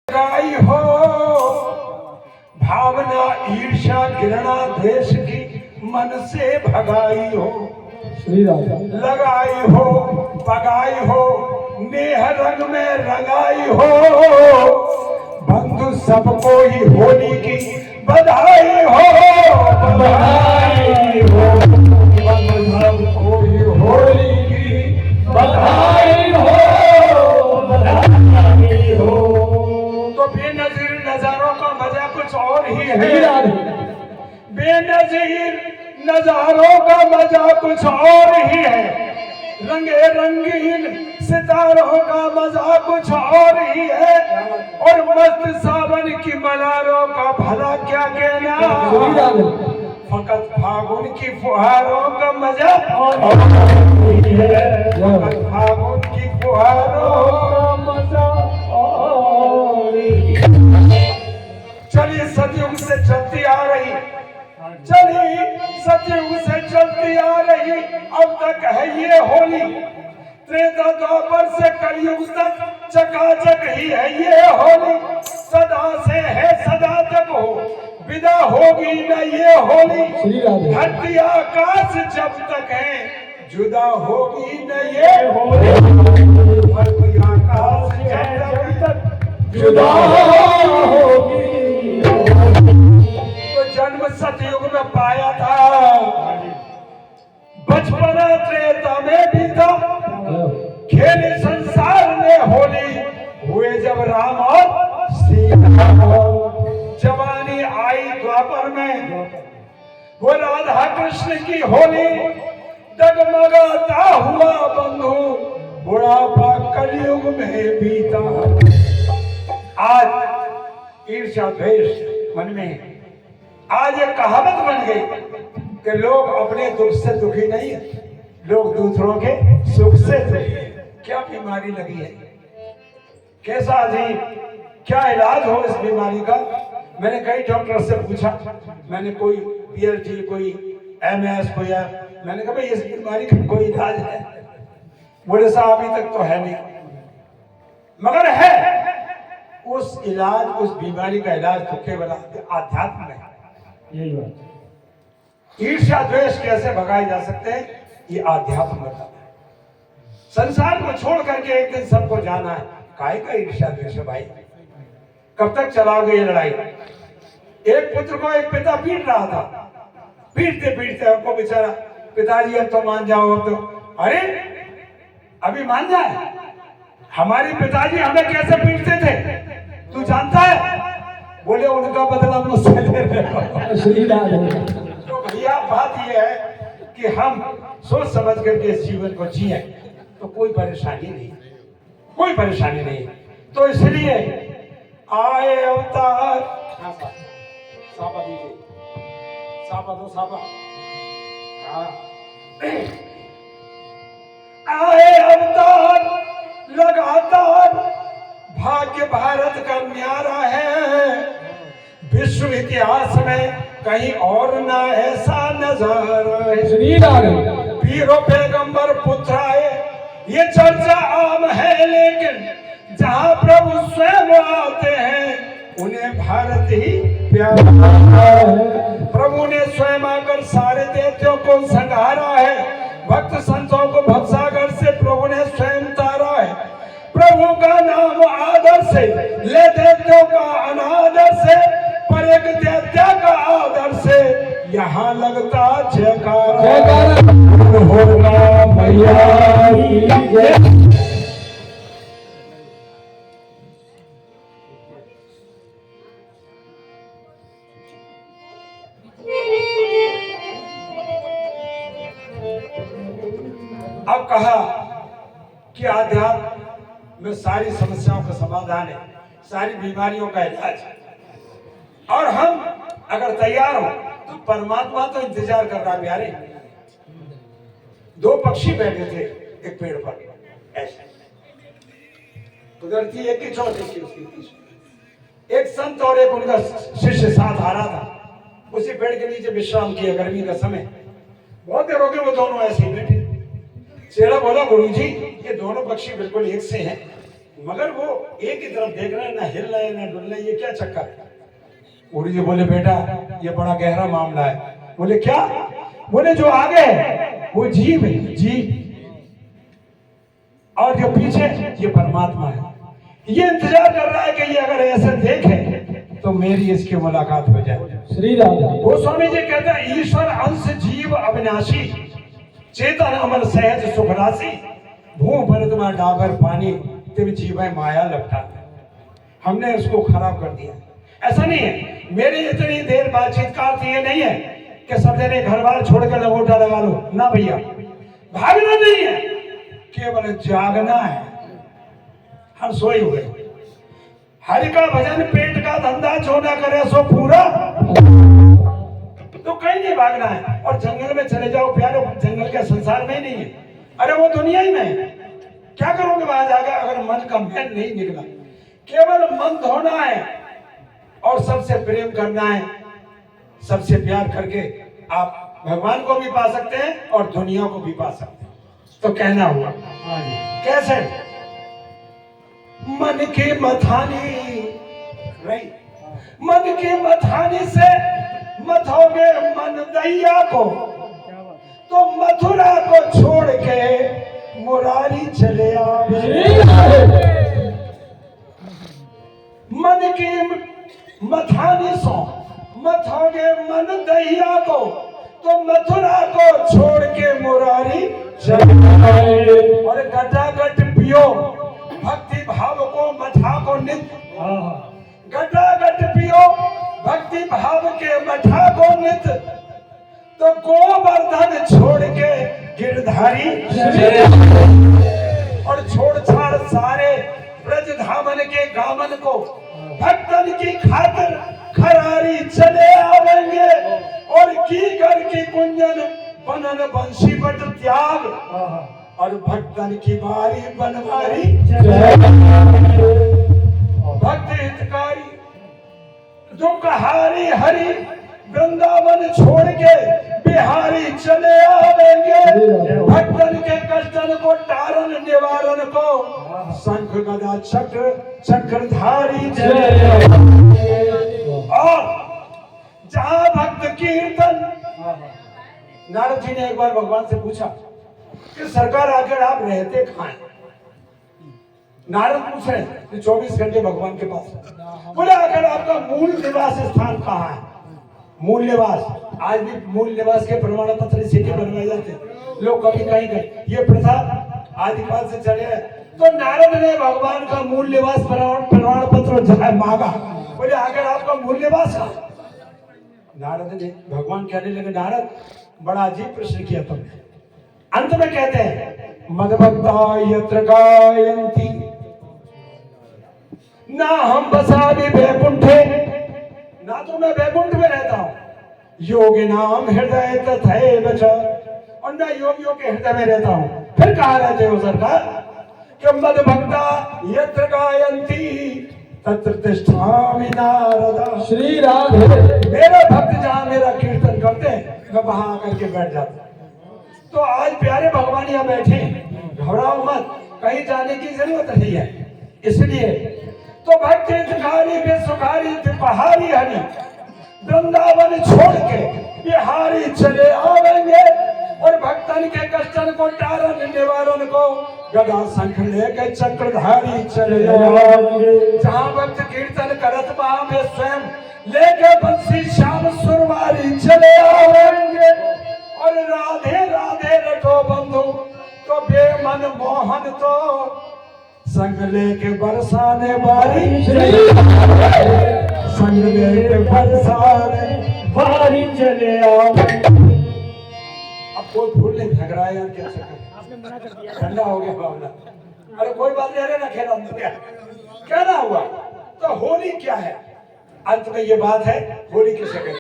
लगाई हो भावना ईर्ष्या घृणा द्वेष की मन से भगाई हो, लगाई हो पगाई हो नेह रंग में रंगाई हो, बंधु सबको ही होली की बधाई हो, बधाई हो, बंधु सबको ही होली की बधाई हो, बधाई हो। तो बेनजीर नजारों का मजा कुछ और ही है, बेनजीर नजारों का मजा कुछ और ही है, रंगे रंगीन सितारों का मजा कुछ और ही है, और मस्त सावन की मलारों का भला क्या कहना, फकत फागुन की फुहारों का मजा और ही है, फकत फागुन की फुहारों का मजा और ही है। चलिए सतयुग से चलती आ रही, चली सतयुग से चलती आ रही अब तक है ये होली, त्रेता द्वापर से कलयुग तक चकाचक ही है ये होली, सदा से है सदा तक हो विदा होगी न ये होली, धरती आकाश जब तक है जुदा होगी न ये होली, धरती आकाश जब तक जुदा होगी। तो जन्म सतयुग में पाया था, बचपना त्रेता में भी था, खेले संसार में होली हुए जब राम और सीता, जवानी आई द्वापर में वो राधा कृष्ण की होली, डगमगाता हुआ बंधु बुढ़ापा कलयुग में बीता। आज ईर्ष्या द्वेष मन में है, आज एक कहावत बन गई कि लोग अपने दुख से दुखी नहीं है, लोग दूसरों के सुख से दुखी। क्या बीमारी लगी है, कैसा अजीब, क्या इलाज हो इस बीमारी का। मैंने कई डॉक्टर से पूछा, मैंने कोई पीएचडी कोई एमएस कोई, मैंने कहा भाई इस बीमारी का कोई इलाज है, बोले साहब अभी तक तो है नहीं, मगर है उस इलाज, उस बीमारी का इलाज तो केवल आध्यात्म है। यही बात, ईर्ष्या द्वेष कैसे भगाए जा सकते हैं, ये आध्यात्म बताता है। संसार को छोड़ करके एक दिन सबको जाना है, काहे का ईर्ष्या द्वेष है भाई, कब तक चलाओगे ये लड़ाई। एक पुत्र को एक पिता पीट रहा था, पीटते पीटते हमको बेचारा, पिताजी अब तो मान जाओ, अब तो, अरे अभी मान जाए, हमारे पिताजी हमें कैसे पीटते थे तू जानता है, बोले उनका बदला मुझसे ले रहे। तो भैया बात यह है कि हम सोच समझ करके इस जीवन को जिए तो कोई परेशानी नहीं, कोई परेशानी नहीं। तो इसलिए आए अवतार, सापा दीजिए, सापा दो सापा, आए अवतार लगातार, भाग्य भारत का न्यारा है, विश्व इतिहास में कहीं और ना ऐसा नजारा है। वीरों पैगंबर पुत्र आए ये चर्चा आम है, लेकिन जहां प्रभु स्वयं आते हैं उन्हें भारत ही प्यारा है। प्रभु ने स्वयं आकर सारे दैत्यों को संहारा है, भक्त संतों को भवसागर से प्रभु ने स्वयं तारा है। प्रभु का नाम आदर से ले दैत्यों का अनादर से, पर एक दैत्य का आदर से यहाँ लगता जयकार होगा मैया। अब कहा कि आध्यात्म में सारी समस्याओं का समाधान है, सारी बीमारियों का इलाज है, और हम अगर तैयार हो तो परमात्मा तो इंतजार कर रहा है। प्यारे, दो पक्षी बैठे थे एक पेड़ पर, ऐसे उधर थी एक की चौथी की उसके पीछे, एक संत और एक उनका शिष्य साथ आ रहा था, उसी पेड़ के नीचे विश्राम किया। गर्मी का समय, बहुत देर हो गई वो दोनों ऐसे ही बैठे। शेरा बोला गुरुजी ये दोनों पक्षी बिल्कुल एक से हैं, मगर वो एक ही तरफ देख रहे हैं, ना हिल रहे हैं ना डुल रहे, ये क्या चक्कर है? गुरु जी बोले बेटा ये बड़ा गहरा मामला है। बोले क्या? बोले जो आगे है वो जीव है, जीव, और जो पीछे ये परमात्मा है। ये इंतजार कर रहा है कि ये अगर ऐसे देखे तो मेरी इसकी मुलाकात हो जाए। श्री राम। गोस्वामी जी कहते हैं ईश्वर अंश जीव अविनाशी, चेतन अमर सहज सुखराशि, भू भरतमा डाबर पानी तिम जीव माया लपटा। हमने उसको खराब कर दिया। ऐसा नहीं है, मेरी इतनी देर बातचीत का अर्थ ये नहीं है कि सब जने घर बार छोड़ कर लंगोटा लगा लो, ना भैया, भागना नहीं है, केवल जागना है। हम सोए हुए, हरि का भजन पेट का धंधा जो ना करे सो पूरा, तो कहीं नहीं भागना है। और जंगल में चले जाओ प्यारे, जंगल के संसार में ही नहीं है, अरे वो दुनिया ही में है। क्या करोगे वहां जाकर अगर मन का मैल नहीं निकला? केवल मन धोना है और सबसे प्रेम करना है। सबसे प्यार करके आप भगवान को भी पा सकते हैं और दुनिया को भी पा सकते हैं। तो कहना हुआ कैसे? मन की मथानी, राइट, मन की मथानी से मथोगे मन दैया को, तो मथुरा को छोड़ के मुरारी चले आओ। मन की मथानी सो मथोगे मन दैया को, तो मथुरा को छोड़ के मुरारी चले आए। और गटागट पियो भक्ति भाव को मठा को नित्य, गटागट पियो भक्ति भाव के मठा को नित्य, तो गोवर्धन छोड़ के गिरधारी और छोड़ छाड़ सारे ब्रज धामन के गामन को भक्तन की खातिर खरारी चले आवेंगे। और की कर की कुंजन बनन बंशी बट त्याग, और भक्तन की बारी बनवारी भक्त हितकारी, दुखहारी हरि वृंदावन छोड़ के बिहारी चले आवेंगे। भक्तन के कष्टन को तारण निवारण को शंख गदा चक्र चक्रधारी चले। और जहां भक्त कीर्तन, नारद जी ने एक बार भगवान से पूछा कि सरकार आखिर आप रहते कहाँ हैं? नारद पूछ रहे हैं 24 घंटे भगवान के पास। बोले आखिर आपका मूल निवास स्थान कहाँ है? मूल निवास, आज भी मूल निवास के प्रमाण पत्र सिटी बनवाए जाते हैं। लोग कभी कहीं गए, ये प्रथा आदिकाल से चले है। तो नारद ने भगवान का मूल निवास प्रमाण पत्र मांगा। बोले आखिर आपका मूल निवास है? नारद ने, भगवान कहने लगे नारद बड़ा अजीब प्रश्न किया तुमने। अंत में कहते हैं मदभक्ता यत्र गायन्ति ना हम बसामि वैकुंठे, ना तो मैं वैकुंठ में रहता हूँ, योगी नाम हृदय तथैव च, और ना योगियों के हृदय में रहता हूँ। फिर कहाँ रहते हो सरकार? कि मदभक्ता यत्र गायन्ति तत्र तिष्ठामि नारद। श्री राम। मेरे भक्त जहाँ मेरा कीर्तन करते हैं मैं वहां आकर के बैठ जाता हूँ। तो आज प्यारे भगवान यहाँ बैठे, घबराओ मत, कहीं जाने की जरूरत नहीं है। इसलिए तो भक्त हितकारी सुखारी पहाड़ी हरि वृंदावन छोड़ के बिहारी चले आवेंगे। और भक्तन के कष्टन को तारण निवारण को गदा शंख लेके चक्रधारी चले आवेंगे। जहाँ भक्त कीर्तन करत वहाँ में स्वयं लेके बंसी श्याम सुरवारी चले आवेंगे। और राधे राधे रटो बंधु तो बेमन मोहन तो संग लेके बरसाने वाली, संग लेके बरसाने वाली चले आओ। अब कोई फूल नहीं फेंक रहा है यार, क्या करें? ठंडा हो गया मामला। अरे कोई बात नहीं, अरे ना खेला क्या ना हुआ। तो होली क्या है? अंत में ये बात है, होली किसे कहते हैं?